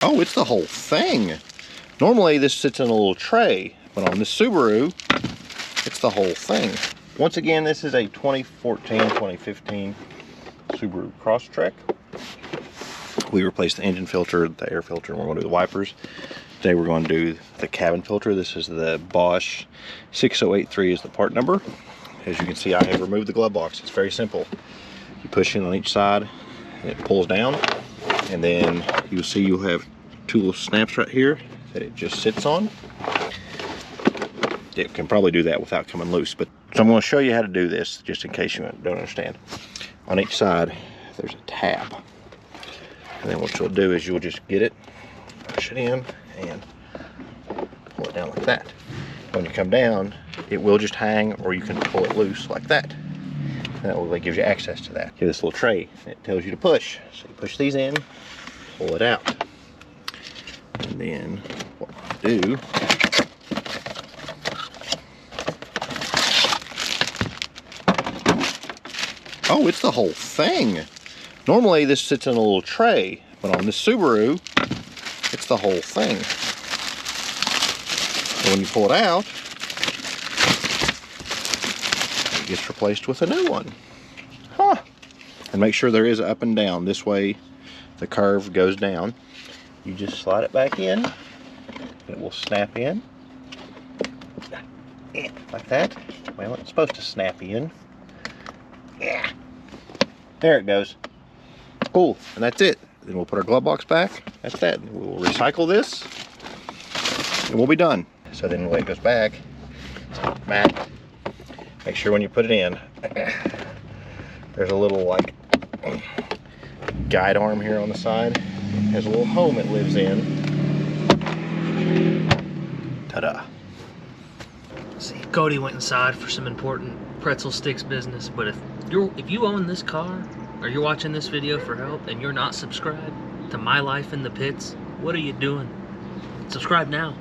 Oh, it's the whole thing. Normally this sits in a little tray, but on this Subaru, it's the whole thing. Once again, this is a 2014-2015 Subaru Crosstrek. We replaced the engine filter, the air filter, and we're going to do the wipers. Today we're going to do the cabin filter. This is the Bosch 6083 is the part number. As you can see, I have removed the glove box. It's very simple. You push in on each side, and it pulls down, and then you'll see you'll have two little snaps right here that it just sits on. It can probably do that without coming loose, but so I'm going to show you how to do this just in case you don't understand. On each side, there's a tab. And then what you'll do is you'll just get it, push it in, and pull it down like that. When you come down, it will just hang, or you can pull it loose like that. And that really gives you access to that. Give this little tray, and it tells you to push. So you push these in, pull it out. And then what you do, oh, it's the whole thing. Normally this sits in a little tray, but on this Subaru, it's the whole thing. And when you pull it out, it gets replaced with a new one. Huh. And make sure there is up and down. This way the curve goes down. You just slide it back in, and it will snap in. Like that. Well, it's supposed to snap in. Yeah. There it goes. Cool, and that's it. Then we'll put our glove box back. That's that. We'll recycle this, and we'll be done. So then when it goes back, make sure when you put it in, there's a little like guide arm here on the side. It has a little home it lives in. Ta-da. See, Cody went inside for some important pretzel sticks business, but if you own this car or you're watching this video for help and you're not subscribed to My Life in the Pits, what are you doing? Subscribe now.